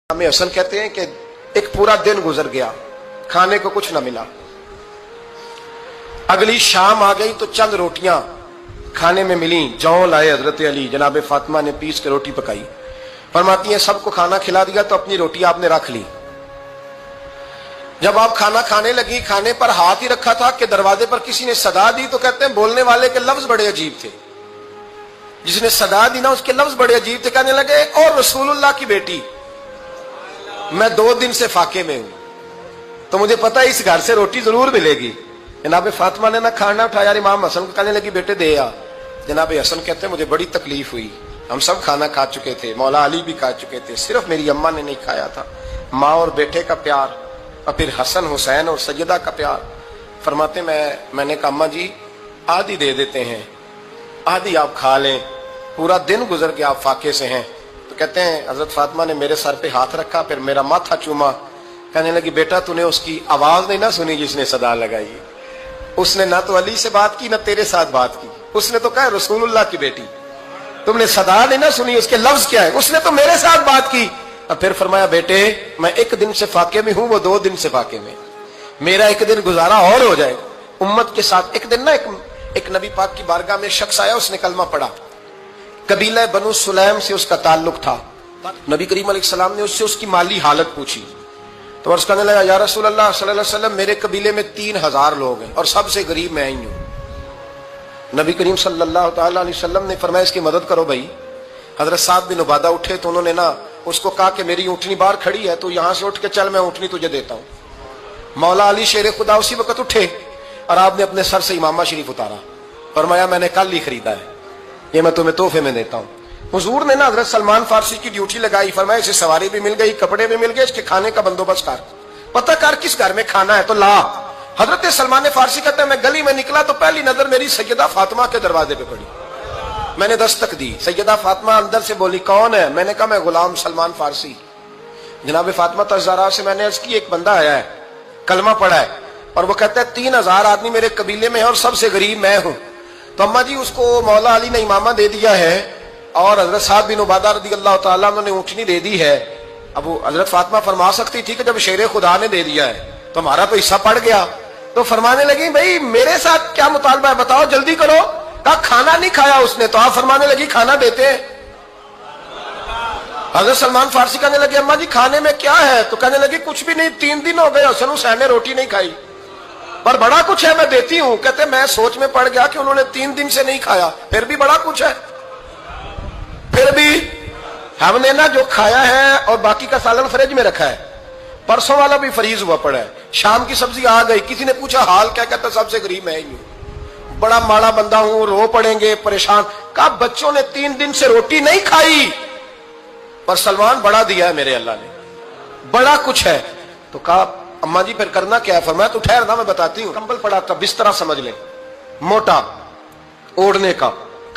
हमें हसन कहते हैं कि एक पूरा दिन गुजर गया, खाने को कुछ न मिला। अगली शाम आ गई तो चंद रोटियां खाने में मिली। जौ लाए हजरत अली, जनाब फातिमा ने पीस के रोटी पकाई। फरमाती हैं सबको खाना खिला दिया तो अपनी रोटी आपने रख ली। जब आप खाना खाने लगी, खाने पर हाथ ही रखा था कि दरवाजे पर किसी ने सदा दी। तो कहते हैं बोलने वाले के लफ्ज बड़े अजीब थे, जिसने सदा दी ना उसके लफ्ज बड़े अजीब थे। कहने लगे और रसूलुल्लाह की बेटी, मैं 2 दिन से फाके में हूं तो मुझे पता है इस घर से रोटी जरूर मिलेगी। जनाब फातिमा ने ना खाना उठाया, इमाम हसन को कहने लगी बेटे दे आ। जनाब हसन कहते हैं मुझे बड़ी तकलीफ हुई, हम सब खाना खा चुके थे, मौला अली भी खा चुके थे, सिर्फ मेरी अम्मा ने नहीं खाया था। माँ और बेटे का प्यार और फिर हसन हुसैन और सैयदा का प्यार। फरमाते मैंने कहा अम्मा जी आधी दे देते हैं, आधी आप खा लें, पूरा दिन गुजर के आप फाके से हैं। तो कहते हैं हजरत फातिमा ने मेरे सर पे हाथ रखा, फिर मेरा माथा चूमा। कहने लगी बेटा तूने उसकी आवाज नहीं ना सुनी जिसने सदा लगाई। उसने ना तो अली से बात की ना तेरे साथ बात की, उसने तो कहा रसूलुल्लाह की बेटी। तुमने सदा नहीं ना सुनी, उसके लफ्ज क्या है, उसने तो मेरे साथ बात की। और फिर फरमाया बेटे मैं 1 दिन से फाके में हूं, वो 2 दिन से फाके में, मेरा 1 दिन गुजारा और हो जाएगा उम्मत के साथ। एक दिन ना एक नबी पाक की बारगाह में शख्स आया, उसने कलमा पढ़ा। कबीला बनु सुलैम से उसका ताल्लुक था। नबी करीम अलैहिस्सलाम ने उससे उसकी माली हालत पूछी तो अर्ज करने लगा या रसूल अल्लाह सल्लल्लाहु अलैहि वसल्लम मेरे कबीले में 3000 लोग हैं और सबसे गरीब मैं ही हूं। नबी करीम सल्लल्लाहु अलैहि वसल्लम ने फरमाया इसकी मदद करो भाई। हजरत साद बिन उबादा उठे तो उन्होंने ना उसको कहा कि मेरी ऊँटनी बाहर खड़ी है, तो यहां से उठ के चल, मैं ऊँटनी तुझे देता हूं। मौला अली शेर खुदा उसी वक्त उठे और आपने अपने सर से इमामा शरीफ उतारा। फरमाया मैंने कल ही खरीदा है, ये मैं तुम्हें तोहफे में देता हूं। हुजूर ने ना हजरत सलमान फारसी की ड्यूटी लगाई। फरमाया इसे सवारी भी मिल गई, कपड़े भी मिल गए, इसके खाने का बंदोबस्त कर, पता कर किस घर में खाना है तो ला। हजरत सलमान फारसी कहते हैं मैं गली में निकला तो पहली नजर मेरी सैयदा फातिमा के दरवाजे पे पड़ी। मैंने दस्तक दी, सैयदा फातिमा अंदर से बोली कौन है? मैंने कहा मैं गुलाम सलमान फारसी। जनाब फातिमा तज़ारा से मैंने अर्ज की एक बंदा आया है, कलमा पढ़ा है और वो कहता है 3000 आदमी मेरे कबीले में है और सबसे गरीब मैं हूं। तो अम्मा जी उसको मौला अली ने इमामा दे दिया है और हजरत साद बिन उबादा रज़ी अल्लाह तआला अन्हु ने ऊँटनी दे दी है। अब वो हजरत फातिमा फरमा सकती थी कि जब शेर खुदा ने दे दिया है तो हमारा तो हिस्सा पड़ गया। तो फरमाने लगी भाई मेरे साथ क्या मुतालबा है बताओ, जल्दी करो। कहा खाना नहीं खाया उसने, तो आप फरमाने लगी खाना देते हैं। हजरत सलमान फारसी कहने लगे अम्मा जी खाने में क्या है? तो कहने लगी कुछ भी नहीं, 3 दिन हो गए हसन हुसैन ने रोटी नहीं खाई, पर बड़ा कुछ है मैं देती हूं। कहते मैं सोच में पड़ गया कि उन्होंने 3 दिन से नहीं खाया, फिर भी बड़ा कुछ है। फिर भी हमने ना जो खाया है और बाकी का सालन फ्रिज में रखा है, परसों वाला भी फ्रीज हुआ पड़ा है, शाम की सब्जी आ गई। किसी ने पूछा हाल क्या? कहता सबसे गरीब मैं ही हूं, बड़ा माड़ा बंदा हूं, रो पड़ेंगे परेशान। कहा बच्चों ने 3 दिन से रोटी नहीं खाई पर सलमान बड़ा दिया है मेरे अल्लाह ने, बड़ा कुछ है। तो कहा अम्मा जी फिर करना क्या है? फरमाया तो ठहर ना मैं बताती हूँ। कंबल पड़ा था, बिस्तरा समझ ले, मोटा ओढ़ने का,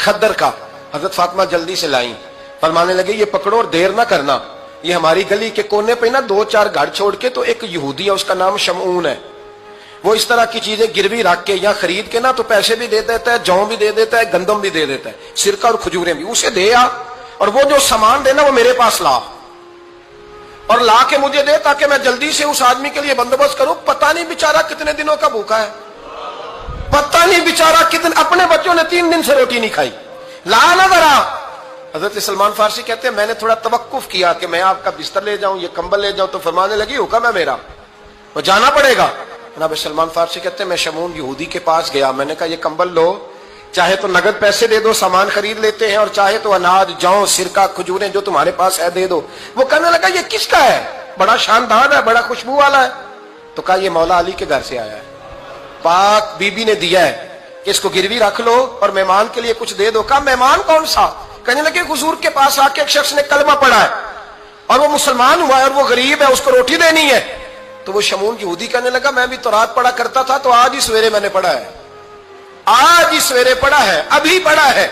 खद्दर का। हजरत फातिमा जल्दी से लाई, फरमाने लगे ये पकड़ो और देर ना करना। ये हमारी गली के कोने पे ना 2-4 घर छोड़ के तो एक यहूदी है, उसका नाम शमऊन है, वो इस तरह की चीजें गिरवी रख के या खरीद के ना तो पैसे भी दे देता है, जौ भी दे देता है, गंदम भी दे देता है, सिरका और खजूरें भी। उसे दे आ और वो जो सामान देना वो मेरे पास ला और ला के मुझे दे ताकि मैं जल्दी से उस आदमी के लिए बंदोबस्त करूं। पता नहीं बेचारा कितने दिनों का भूखा है, पता नहीं बेचारा कितने, अपने बच्चों ने 3 दिन से रोटी नहीं खाई, ला ना जरा। हजरत सलमान फारसी कहते हैं मैंने थोड़ा तवक्कुफ किया कि मैं आपका बिस्तर ले जाऊं, ये कंबल ले जाऊं। तो फरमाने लगी हुक्म है मेरा, वो जाना पड़ेगा। जनाब सलमान फारसी कहते हैं मैं शमून यहूदी के पास गया, मैंने कहा ये कंबल लो, चाहे तो नगद पैसे दे दो, सामान खरीद लेते हैं, और चाहे तो अनाज जौ सिरका खजूरें जो तुम्हारे पास है दे दो। वो कहने लगा ये किसका है? बड़ा शानदार है, बड़ा खुशबू वाला है। तो कहा ये मौला अली के घर से आया है, पाक बीबी ने दिया है कि इसको गिरवी रख लो और मेहमान के लिए कुछ दे दो। कहा मेहमान कौन सा? कहने लगे हुजूर के पास आके एक शख्स ने कलमा पढ़ा है और वो मुसलमान हुआ है और वो गरीब है, उसको रोटी देनी है। तो वो शमून यहूदी कहने लगा मैं भी तो रात पढ़ा करता था, तो आज ही सवेरे मैंने पढ़ा है, आज ही सवेरे पढ़ा है, अभी पढ़ा है।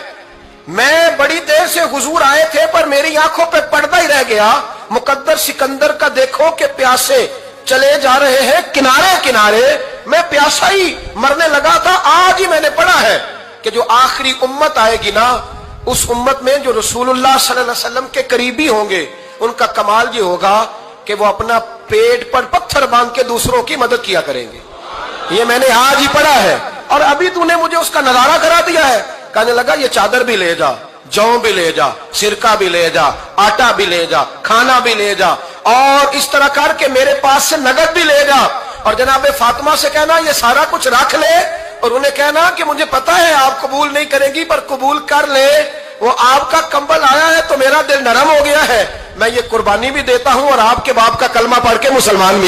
मैं बड़ी देर से हुजूर आए थे पर मेरी आंखों पे पर्दा ही रह गया। मुकद्दर सिकंदर का देखो कि प्यासे चले जा रहे हैं किनारे किनारे, मैं प्यासा ही मरने लगा था। आज ही मैंने पढ़ा है कि जो आखिरी उम्मत आएगी ना, उस उम्मत में जो रसूलुल्लाह सल्लल्लाहु अलैहि वसल्लम के करीबी होंगे ان کا کمال یہ ہوگا کہ وہ اپنا پیٹ پر پتھر باندھ کے دوسروں کی مدد کیا کریں گے. یہ میں نے آج ہی پڑھا ہے اور ابھی تو نے مجھے اس کا نظارہ کرا دیا ہے. کہنے لگا یہ چادر بھی لے جا, جو بھی لے جا, سرکہ بھی لے جا, آٹا بھی لے جا, کھانا بھی لے جا, اور اس طرح کر کے میرے پاس سے نقد بھی لے جا, اور جناب فاطمہ سے کہنا یہ سارا کچھ رکھ لے, اور انہیں کہنا کہ مجھے پتا ہے آپ قبول نہیں کریں گی پر قبول کر لے, وہ آپ کا کمبل آیا ہے تو میرا دل نرم ہو گیا ہے, میں یہ قربانی بھی دیتا ہوں اور آپ کے باپ کا کلمہ پڑھ کے مسلمان بھی.